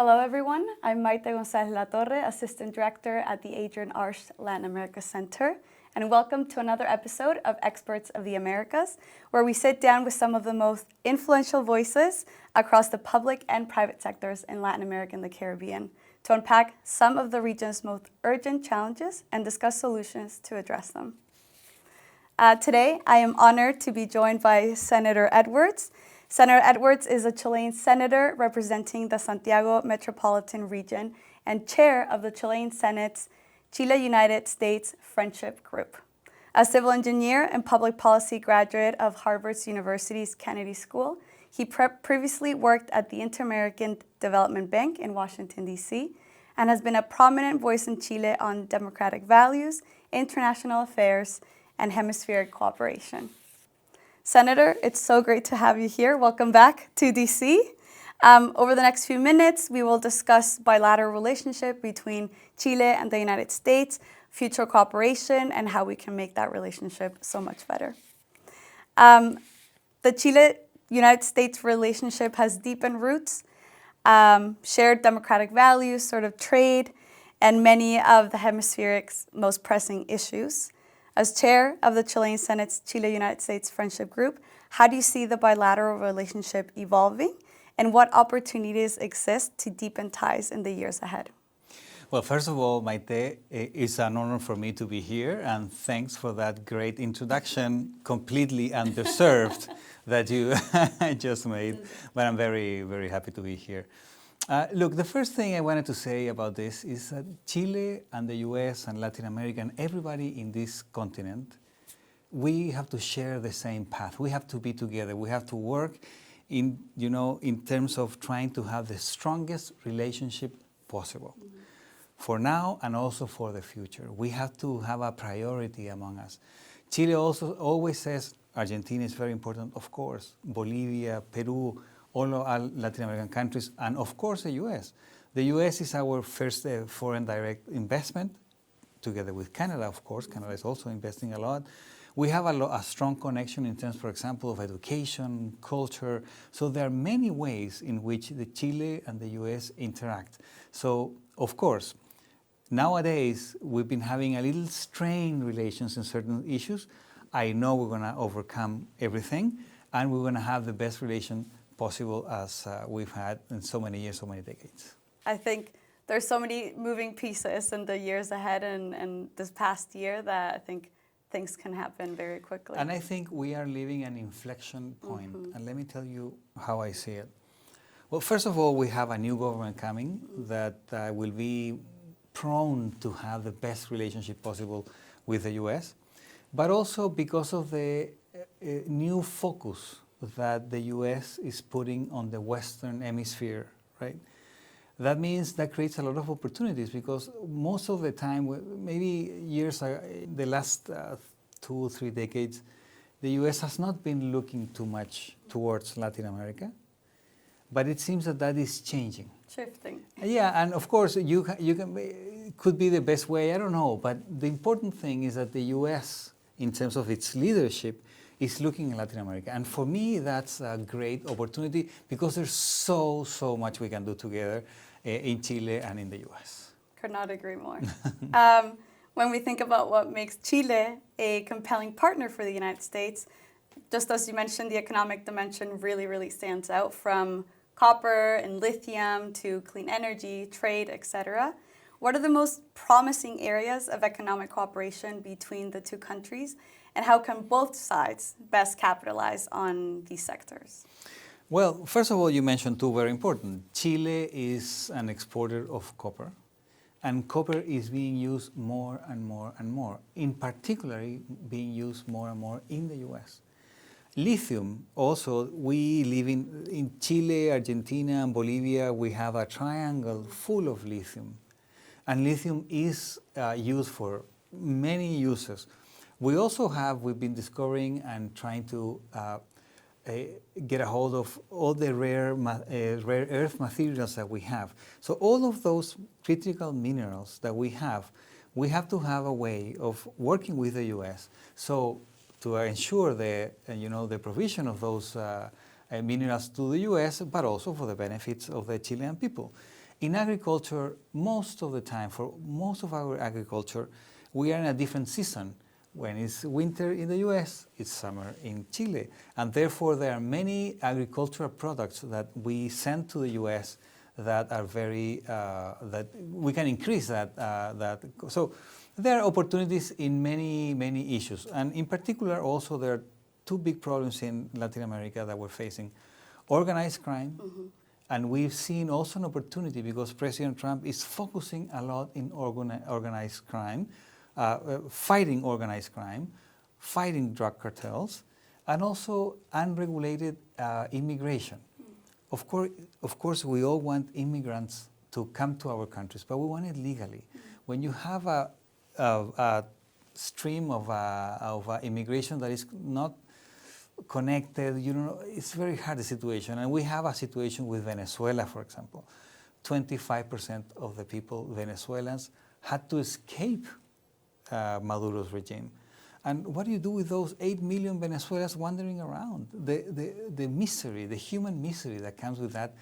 Hello, everyone. I'm Maite González La Torre, Assistant Director at the Adrian Arsh Latin America Center, and welcome to another episode of Experts of the Americas, where we sit down with some of the most influential voices across the public and private sectors in Latin America and the Caribbean to unpack some of the region's most urgent challenges and discuss solutions to address them. Today, I am honored to be joined by Senator Edwards. Senator Edwards is a Chilean senator representing the Santiago metropolitan region and chair of the Chilean Senate's Chile-United States Friendship Group. A civil engineer and public policy graduate of Harvard University's Kennedy School, he previously worked at the Inter-American Development Bank in Washington, D.C., and has been a prominent voice in Chile on democratic values, international affairs, and hemispheric cooperation. Senator, it's so great to have you here. Welcome back to D.C. Over the next few minutes, we will discuss bilateral relationship between Chile and the United States, future cooperation, and how we can make that relationship so much better. The Chile-United States relationship has deepened roots, shared democratic values, sort of trade, and many of the hemisphere's most pressing issues. As chair of the Chilean Senate's Chile-United States Friendship Group, how do you see the bilateral relationship evolving, and what opportunities exist to deepen ties in the years ahead? Well, first of all, Maite, it's an honor for me to be here, and thanks for that great introduction, completely undeserved, that you just made. But I'm very, very happy to be here. Look, the first thing I wanted to say about this is that Chile and the US and Latin America and everybody in this continent, we have to share the same path. We have to be together. We have to work in terms of trying to have the strongest relationship possible. Mm-hmm. For now and also for the future. We have to have a priority among us. Chile also always says Argentina is very important, of course, Bolivia, Peru, all our Latin American countries, and of course the US. The US is our first foreign direct investment, together with Canada, of course. Canada is also investing a lot. We have a strong connection in terms, for example, of education, culture. So there are many ways in which the Chile and the US interact. So, of course, nowadays we've been having a little strained relations in certain issues. I know we're going to overcome everything, and we're going to have the best relation possible as we've had in so many years, so many decades. I think there's so many moving pieces in the years ahead and this past year that I think things can happen very quickly. And I think we are living an inflection point. Mm-hmm. And let me tell you how I see it. Well, first of all, we have a new government coming that will be prone to have the best relationship possible with the US, but also because of the new focus that the US is putting on the Western Hemisphere, right? That means that creates a lot of opportunities because most of the time, maybe the last 2 or 3 decades, the US has not been looking too much towards Latin America, but it seems that is changing. Shifting. Yeah, and of course, it could be the best way, I don't know, but the important thing is that the US, in terms of its leadership, is looking at Latin America. And for me, that's a great opportunity because there's so much we can do together in Chile and in the US. Could not agree more. When we think about what makes Chile a compelling partner for the United States, just as you mentioned, the economic dimension really, really stands out, from copper and lithium to clean energy, trade, etc. What are the most promising areas of economic cooperation between the two countries? And how can both sides best capitalize on these sectors? Well, first of all, you mentioned two very important. Chile is an exporter of copper, and copper is being used more and more and more, in particular being used more and more in the US. Lithium, also, we live in Chile, Argentina, and Bolivia. We have a triangle full of lithium, and lithium is used for many uses. We've been discovering and trying to get a hold of all the rare earth materials that we have. So all of those critical minerals that we have to have a way of working with the US. So to ensure the provision of those minerals to the US, but also for the benefits of the Chilean people. In agriculture, most of the time, for most of our agriculture, we are in a different season. When it's winter in the US, it's summer in Chile. And therefore, there are many agricultural products that we send to the US that are very, that we can increase that. So there are opportunities in many, many issues. And in particular, also, there are two big problems in Latin America that we're facing. Organized crime. Mm-hmm. And we've seen also an opportunity because President Trump is focusing a lot in organized crime. Fighting organized crime, fighting drug cartels, and also unregulated immigration. Of course, we all want immigrants to come to our countries, but we want it legally. When you have a stream of immigration that is not connected, it's very hard a situation. And we have a situation with Venezuela, for example. 25% of the people, Venezuelans, had to escape Maduro's regime. And what do you do with those 8 million Venezuelans wandering around? The misery, the human misery that comes with that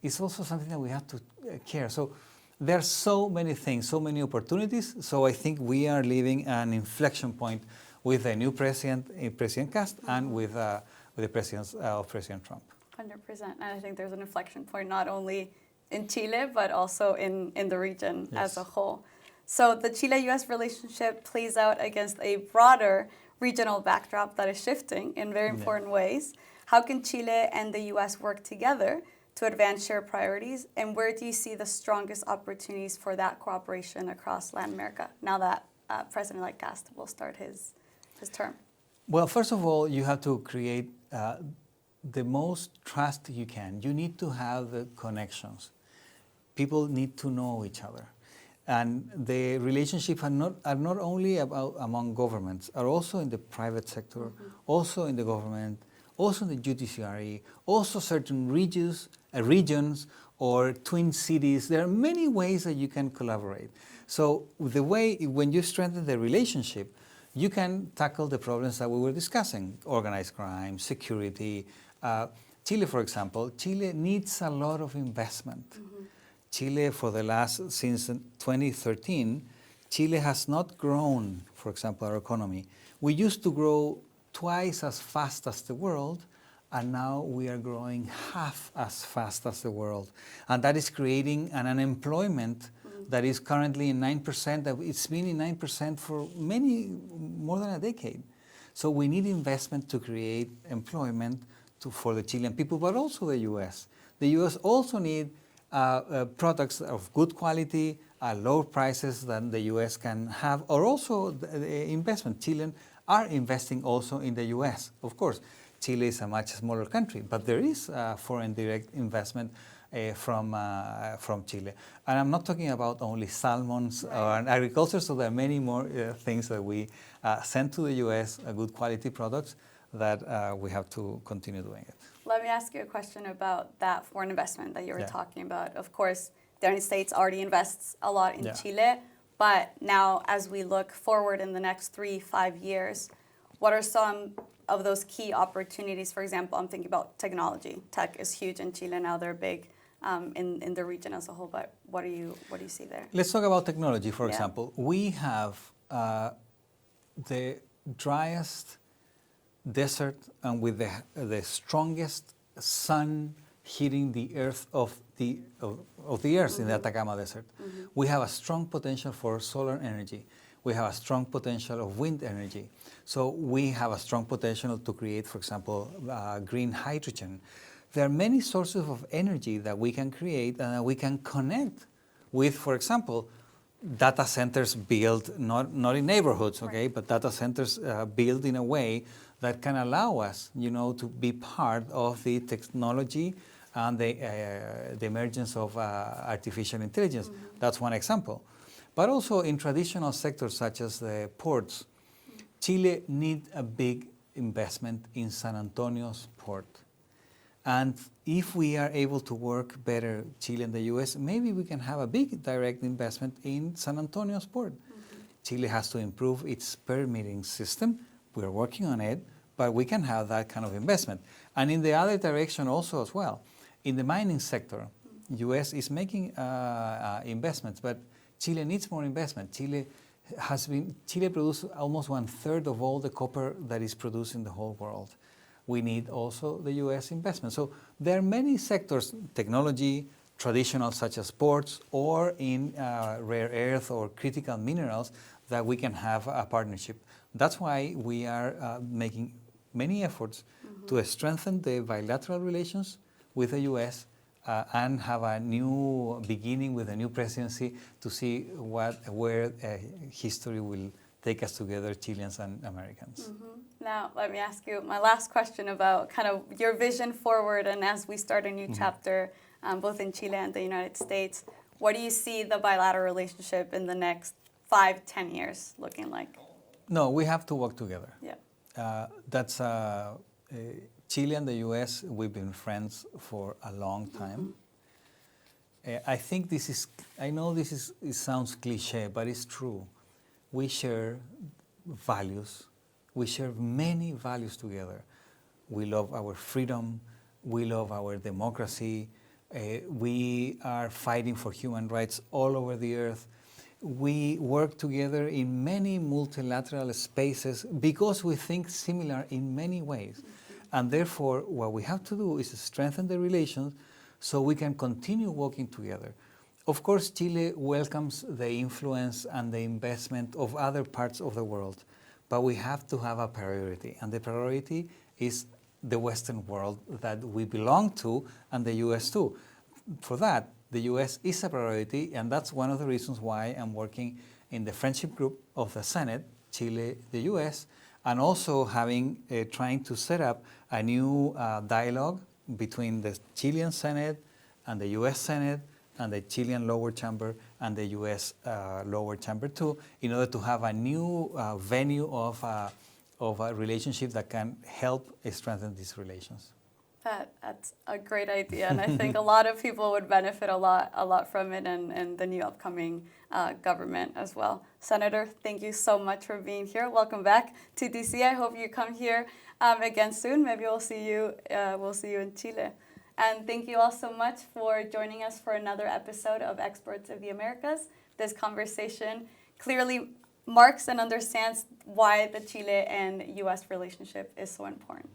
is also something that we have to care. So there are so many things, so many opportunities. So I think we are living an inflection point with the new president, President Cast, and with the presence of President Trump. 100%. And I think there's an inflection point not only in Chile, but also in the region as a whole. So the Chile-US relationship plays out against a broader regional backdrop that is shifting in very important ways. How can Chile and the US work together to advance shared priorities? And where do you see the strongest opportunities for that cooperation across Latin America now that President-elect Cast will start his term? Well, first of all, you have to create the most trust you can. You need to have the connections. People need to know each other. And the relationships are not only about among governments, are also in the private sector, also in the government, also in the judiciary, also certain regions or twin cities. There are many ways that you can collaborate. So the way, when you strengthen the relationship, you can tackle the problems that we were discussing, organized crime, security. Chile, for example, Chile needs a lot of investment. Chile, since 2013, Chile has not grown, for example, our economy. We used to grow twice as fast as the world, and now we are growing half as fast as the world. And that is creating an unemployment that is currently in 9%. It's been in 9% for more than a decade. So we need investment to create employment for the Chilean people, but also the U.S. The U.S. also need products of good quality, lower prices than the U.S. can have, or also the investment. Chileans are investing also in the U.S. Of course, Chile is a much smaller country, but there is foreign direct investment from Chile. And I'm not talking about only salmons or agriculture, so there are many more things that we send to the U.S., good quality products, that we have to continue doing it. Let me ask you a question about that foreign investment that you were talking about. Of course, the United States already invests a lot in Chile, but now as we look forward in the next 3-5 years, what are some of those key opportunities? For example, I'm thinking about technology. Tech is huge in Chile now. They're big in the region as a whole, but what do you see there? Let's talk about technology, for example. We have the driest desert and with the strongest sun hitting the earth of the earth in the Atacama Desert. We have a strong potential for solar energy. We have a strong potential of wind energy. So we have a strong potential to create, for example, green hydrogen. There are many sources of energy that we can create and that we can connect with, for example, data centers built not in neighborhoods, okay, but data centers built in a way that can allow us, to be part of the technology and the emergence of artificial intelligence. That's one example. But also in traditional sectors such as the ports, Chile needs a big investment in San Antonio's port. And if we are able to work better, Chile and the US, maybe we can have a big direct investment in San Antonio's port. Chile has to improve its permitting system. We're working on it, but we can have that kind of investment. And in the other direction also as well. In the mining sector, U.S. is making investments, but Chile needs more investment. Chile produces almost 1/3 of all the copper that is produced in the whole world. We need also the U.S. investment. So there are many sectors, technology, traditional such as ports, or in rare earth or critical minerals that we can have a partnership. That's why we are making many efforts to strengthen the bilateral relations with the U.S. And have a new beginning with a new presidency to see where history will take us together, Chileans and Americans. Now, let me ask you my last question about kind of your vision forward, and as we start a new chapter, both in Chile and the United States, what do you see the bilateral relationship in the next 5-10 years looking like? No, we have to work together. Yeah. That's Chile and the U.S., we've been friends for a long time. I think I know it sounds cliche, but it's true. We share values. We share many values together. We love our freedom. We love our democracy. We are fighting for human rights all over the earth. We work together in many multilateral spaces because we think similar in many ways. And therefore, what we have to do is strengthen the relations so we can continue working together. Of course, Chile welcomes the influence and the investment of other parts of the world, but we have to have a priority, and the priority is the Western world that we belong to, and the U.S. too. For that, the U.S. is a priority, and that's one of the reasons why I'm working in the Friendship Group of the Senate, Chile, the U.S., and also trying to set up a new dialogue between the Chilean Senate and the U.S. Senate and the Chilean lower chamber and the U.S. lower chamber too, in order to have a new venue of a relationship that can help strengthen these relations. That's a great idea, and I think a lot of people would benefit a lot from it, and the new upcoming government as well. Senator, thank you so much for being here. Welcome back to DC. I hope you come here again soon. Maybe we'll see you in Chile. And thank you all so much for joining us for another episode of Experts of the Americas. This conversation clearly marks and understands why the Chile and U.S. relationship is so important.